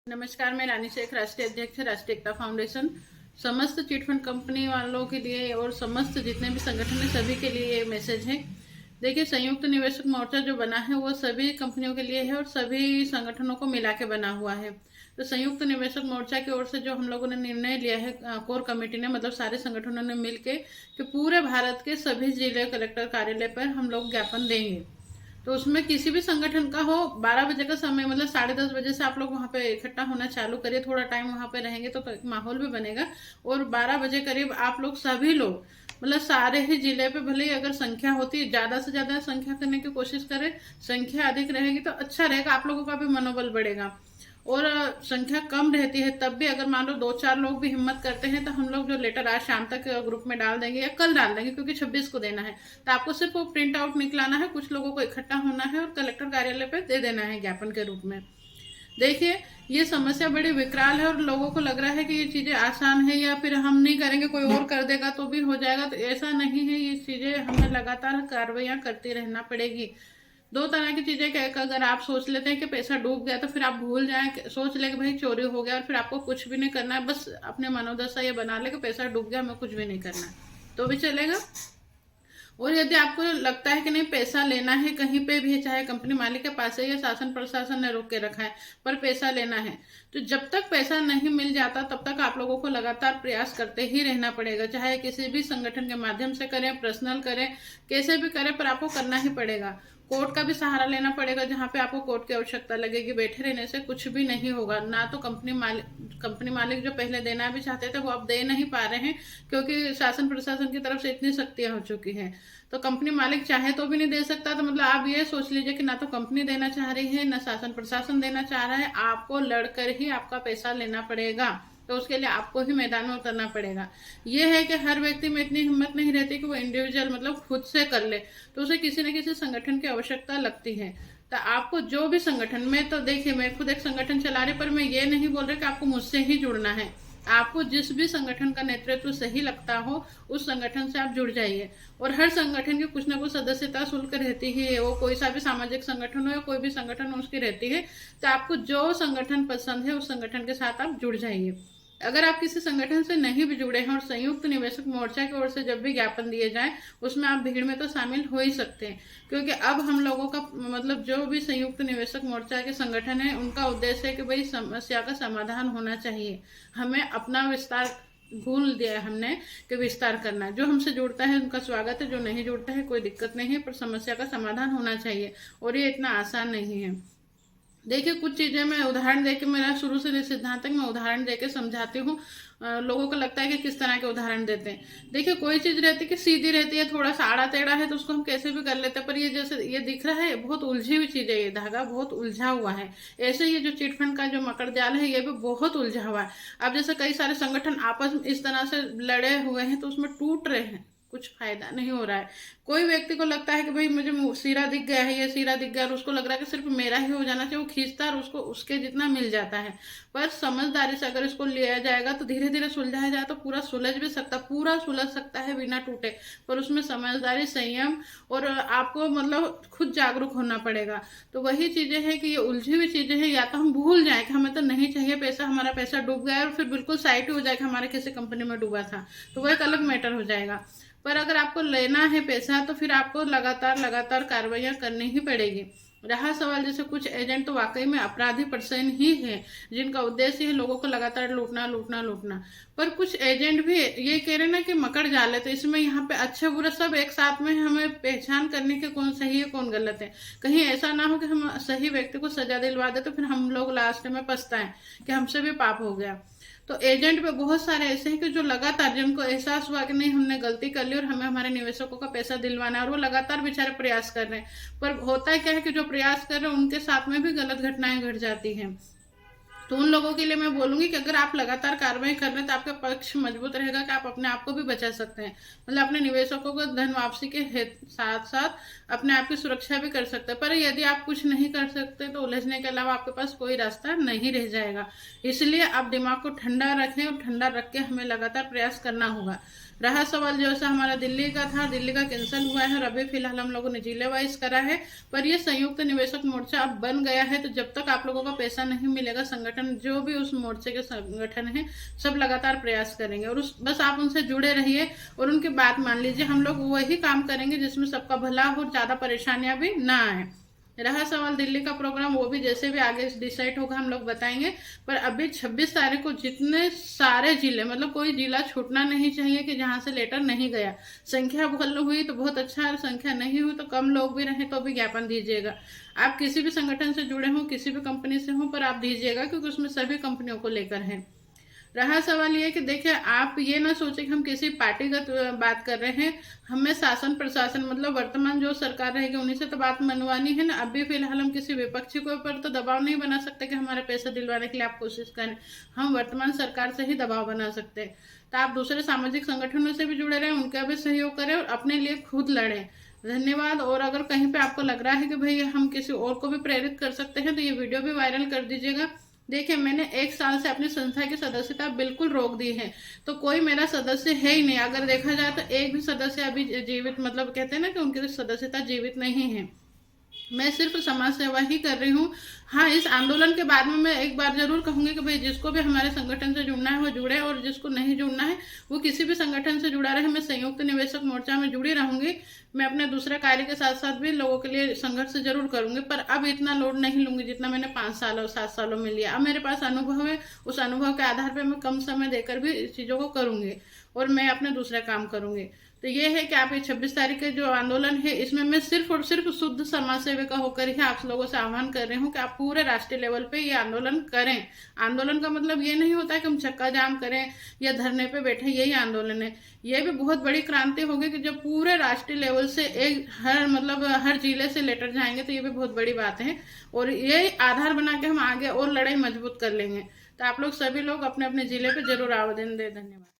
नमस्कार, मैं रानी शेख, राष्ट्रीय अध्यक्ष राष्ट्रीय एकता फाउंडेशन। समस्त चिटफंड कंपनी वालों के लिए और समस्त जितने भी संगठन है सभी के लिए ये मैसेज है। देखिए, संयुक्त निवेशक मोर्चा जो बना है वो सभी कंपनियों के लिए है और सभी संगठनों को मिला के बना हुआ है। तो संयुक्त निवेशक मोर्चा की ओर से जो हम लोगों ने निर्णय लिया है, कोर कमेटी ने, मतलब सारे संगठनों ने मिलके, कि पूरे भारत के सभी जिले कलेक्टर कार्यालय पर हम लोग ज्ञापन देंगे। तो उसमें किसी भी संगठन का हो, 12 बजे का समय, मतलब 10:30 बजे से आप लोग वहाँ पे इकट्ठा होना चालू करिए। थोड़ा टाइम वहाँ पे रहेंगे तो एक माहौल भी बनेगा। और 12 बजे करीब आप लोग सभी लोग, मतलब सारे ही जिले पे, भले ही अगर संख्या होती है, ज़्यादा से ज़्यादा संख्या करने की कोशिश करें। संख्या अधिक रहेगी तो अच्छा रहेगा, आप लोगों का भी मनोबल बढ़ेगा। और संख्या कम रहती है तब भी अगर मान लो 2-4 लोग भी हिम्मत करते हैं तो हम लोग जो लेटर आज शाम तक ग्रुप में डाल देंगे या कल डाल देंगे, क्योंकि 26 को देना है। तो आपको सिर्फ वो प्रिंट आउट निकलाना है, कुछ लोगों को इकट्ठा होना है और कलेक्टर कार्यालय पे दे देना है ज्ञापन के रूप में। देखिए, ये समस्या बड़ी विकराल है और लोगों को लग रहा है कि ये चीज़ें आसान है या फिर हम नहीं करेंगे कोई और कर देगा तो भी हो जाएगा। तो ऐसा नहीं है, ये चीज़ें हमें लगातार कार्रवाइयाँ करती रहना पड़ेगी। दो तरह की चीजें क्या, अगर आप सोच लेते हैं कि पैसा डूब गया तो फिर आप भूल जाएं, सोच ले कि भाई चोरी हो गया और फिर आपको कुछ भी नहीं करना है, बस अपने मनोदशा ये बना ले कि पैसा डूब गया, हमें कुछ भी नहीं करना है, तो भी चलेगा। और यदि आपको लगता है कि नहीं, पैसा लेना है कहीं पे भी, चाहे कंपनी मालिक के पास है या शासन प्रशासन ने रोक के रखा है, पर पैसा लेना है, तो जब तक पैसा नहीं मिल जाता तब तक आप लोगों को लगातार प्रयास करते ही रहना पड़ेगा। चाहे किसी भी संगठन के माध्यम से करें, पर्सनल करें, कैसे भी करें, पर आपको करना ही पड़ेगा। कोर्ट का भी सहारा लेना पड़ेगा, जहाँ पे आपको कोर्ट की आवश्यकता लगेगी। बैठे रहने से कुछ भी नहीं होगा। ना तो कंपनी मालिक जो पहले देना भी चाहते थे वो अब दे नहीं पा रहे हैं, क्योंकि शासन प्रशासन की तरफ से इतनी सख्तियां हो चुकी हैं। तो कंपनी मालिक चाहे तो भी नहीं दे सकता। तो मतलब आप ये सोच लीजिए कि ना तो कंपनी देना चाह रही है, ना शासन प्रशासन देना चाह रहा है, आपको लड़कर ही आपका पैसा लेना पड़ेगा। तो उसके लिए आपको ही मैदान में उतरना पड़ेगा। ये है कि हर व्यक्ति में इतनी हिम्मत नहीं रहती कि वो इंडिविजुअल, मतलब खुद से कर ले, तो उसे किसी न किसी संगठन की आवश्यकता लगती है। तो आपको जो भी संगठन में, तो देखिए, मैं खुद एक संगठन चला रही, पर मैं ये नहीं बोल रही कि आपको मुझसे ही जुड़ना है। आपको जिस भी संगठन का नेतृत्व सही लगता हो उस संगठन से आप जुड़ जाइए। और हर संगठन की कुछ ना कुछ सदस्यता शुल्क रहती है, वो कोई सा भी सामाजिक संगठन हो या कोई भी संगठन हो, उसकी रहती है। तो आपको जो संगठन पसंद है उस संगठन के साथ आप जुड़ जाइए। अगर आप किसी संगठन से नहीं भी जुड़े हैं और संयुक्त निवेशक मोर्चा की ओर से जब भी ज्ञापन दिए जाए उसमें आप भीड़ में तो शामिल हो ही सकते हैं, क्योंकि अब हम लोगों का, मतलब जो भी संयुक्त निवेशक मोर्चा के संगठन है, उनका उद्देश्य है कि भाई समस्या का समाधान होना चाहिए। हमें अपना विस्तार भूल दिया हमने कि विस्तार करना। जो हमसे जुड़ता है उनका स्वागत है, जो नहीं जुड़ता है कोई दिक्कत नहीं है, पर समस्या का समाधान होना चाहिए और ये इतना आसान नहीं है। देखिए, कुछ चीजें मैं उदाहरण देके, मेरा शुरू से सिद्धांत तक मैं उदाहरण देके समझाती हूँ। लोगों को लगता है कि किस तरह के उदाहरण देते हैं। देखिए, कोई चीज रहती है कि सीधी रहती है, थोड़ा सा आड़ा टेढ़ा है तो उसको हम कैसे भी कर लेते हैं, पर ये जैसे ये दिख रहा है, बहुत उलझी हुई चीज है, ये धागा बहुत उलझा हुआ है। ऐसे ये जो चिटफंड का जो मकड़ जाल है ये भी बहुत उलझा हुआ है। अब जैसे कई सारे संगठन आपस में इस तरह से लड़े हुए हैं तो उसमें टूट रहे हैं, कुछ फायदा नहीं हो रहा है। कोई व्यक्ति को लगता है कि भाई मुझे सिरा दिख गया है, ये सिरा दिख गया, और उसको लग रहा है कि सिर्फ मेरा ही हो जाना चाहिए, वो खींचता है और उसको उसके जितना मिल जाता है। पर समझदारी से अगर इसको लिया जाएगा तो धीरे धीरे सुलझाया जाए तो पूरा सुलझ भी सकता, पूरा सुलझ सकता है बिना टूटे। पर उसमें समझदारी, संयम और आपको मतलब खुद जागरूक होना पड़ेगा। तो वही चीजें हैं कि ये उलझी हुई चीजें हैं, या तो हम भूल जाए कि हमें तो नहीं चाहिए पैसा, हमारा पैसा डूब गया, और फिर बिल्कुल साइड हो जाए कि हमारे किसी कंपनी में डूबा था, तो वह एक अलग मैटर हो जाएगा। पर अगर आपको लेना है पैसा तो फिर आपको लगातार लगातार कार्रवाइयाँ करनी ही पड़ेगी। रहा सवाल, जैसे कुछ एजेंट तो वाकई में अपराधी पर्सन ही है, जिनका उद्देश्य है लोगों को लगातार लूटना लूटना लूटना। पर कुछ एजेंट भी ये कह रहे ना कि मकड़ जाल है, तो इसमें यहाँ पे अच्छे बुरे सब एक साथ में हमें पहचान करने के कौन सही है कौन गलत है। कहीं ऐसा ना हो कि हम सही व्यक्ति को सजा दिलवा दे तो फिर हम लोग लास्ट में पछताएं कि हमसे भी पाप हो गया। तो एजेंट पे बहुत सारे ऐसे हैं कि जो लगातार, जिनको एहसास हुआ कि नहीं हमने गलती कर ली और हमें हमारे निवेशकों का पैसा दिलवाना है, और वो लगातार बेचारे प्रयास कर रहे हैं। पर होता है क्या है कि जो प्रयास कर रहे हैं उनके साथ में भी गलत घटनाएं घट जाती हैं। तो उन लोगों के लिए मैं बोलूंगी कि अगर आप लगातार कार्रवाई कर रहे हैं तो आपका पक्ष मजबूत रहेगा कि आप अपने आप को भी बचा सकते हैं, मतलब अपने निवेशकों को धन वापसी के साथ साथ अपने आप की सुरक्षा भी कर सकते हैं। पर यदि आप कुछ नहीं कर सकते तो उलझने के अलावा आपके पास कोई रास्ता नहीं रह जाएगा। इसलिए आप दिमाग को ठंडा रखें और ठंडा रख के हमें लगातार प्रयास करना होगा। रहा सवाल जो है हमारा दिल्ली का था, दिल्ली का कैंसिल हुआ है और अभी फिलहाल हम लोगों ने जिले वाइज करा है। पर ये संयुक्त निवेशक मोर्चा अब बन गया है, तो जब तक आप लोगों का पैसा नहीं मिलेगा संगठन संगठन जो भी उस मोर्चे के संगठन है सब लगातार प्रयास करेंगे। और बस आप उनसे जुड़े रहिए और उनकी बात मान लीजिए। हम लोग वही काम करेंगे जिसमें सबका भला हो, ज़्यादा परेशानियां भी ना आए। रहा सवाल दिल्ली का प्रोग्राम, वो भी जैसे भी आगे डिसाइड होगा हम लोग बताएंगे। पर अभी 26 तारीख को जितने सारे जिले, मतलब कोई जिला छूटना नहीं चाहिए कि जहां से लेटर नहीं गया। संख्या भल हुई तो बहुत अच्छा है, संख्या नहीं हुई तो कम लोग भी रहे तो भी ज्ञापन दीजिएगा। आप किसी भी संगठन से जुड़े हों, किसी भी कंपनी से हों, पर आप दीजिएगा क्योंकि उसमें सभी कंपनियों को लेकर है। रहा सवाल ये कि देखिए, आप ये ना सोचें कि हम किसी पार्टीगत बात कर रहे हैं। हमें शासन प्रशासन, मतलब वर्तमान जो सरकार रहेगी उन्हीं से तो बात मनवानी है ना। अभी फिलहाल हम किसी विपक्षी के ऊपर तो दबाव नहीं बना सकते कि हमारे पैसे दिलवाने के लिए आप कोशिश करें। हम वर्तमान सरकार से ही दबाव बना सकते हैं। तो आप दूसरे सामाजिक संगठनों से भी जुड़े रहें, उनका भी सहयोग करें और अपने लिए खुद लड़ें। धन्यवाद। और अगर कहीं पे आपको लग रहा है कि भाई हम किसी और को भी प्रेरित कर सकते हैं तो ये वीडियो भी वायरल कर दीजिएगा। देखिए, मैंने 1 साल से अपनी संस्था की सदस्यता बिल्कुल रोक दी है, तो कोई मेरा सदस्य है ही नहीं। अगर देखा जाए तो एक भी सदस्य अभी जीवित, मतलब कहते हैं ना कि उनकी सदस्यता जीवित नहीं है। मैं सिर्फ समाज सेवा ही कर रही हूँ। हाँ, इस आंदोलन के बाद में मैं एक बार जरूर कहूंगी कि भाई जिसको भी हमारे संगठन से जुड़ना है वो जुड़े, और जिसको नहीं जुड़ना है वो किसी भी संगठन से जुड़ा रहे। मैं संयुक्त निवेशक मोर्चा में जुड़ी रहूंगी। मैं अपने दूसरे कार्य के साथ साथ भी लोगों के लिए संघर्ष जरूर करूंगी, पर अब इतना लोड नहीं लूंगी जितना मैंने 5 सालों 7 सालों में लिया। अब मेरे पास अनुभव है, उस अनुभव के आधार पर मैं कम समय देकर भी इस चीजों को करूंगी और मैं अपने दूसरे काम करूंगी। तो ये है कि आप ये 26 तारीख के जो आंदोलन है इसमें मैं सिर्फ और सिर्फ शुद्ध समाज सेविका होकर ही आप लोगों से आह्वान कर रही हूँ कि आप पूरे राष्ट्रीय लेवल पे ये आंदोलन करें। आंदोलन का मतलब ये नहीं होता है कि हम चक्का जाम करें या धरने पे बैठे, यही आंदोलन है। ये भी बहुत बड़ी क्रांति होगी कि जब पूरे राष्ट्रीय लेवल से एक हर जिले से लेटर जाएंगे तो ये भी बहुत बड़ी बात है। और ये आधार बना के हम आगे और लड़ाई मजबूत कर लेंगे। तो आप लोग सभी लोग अपने अपने जिले पे जरूर आवेदन दें। धन्यवाद।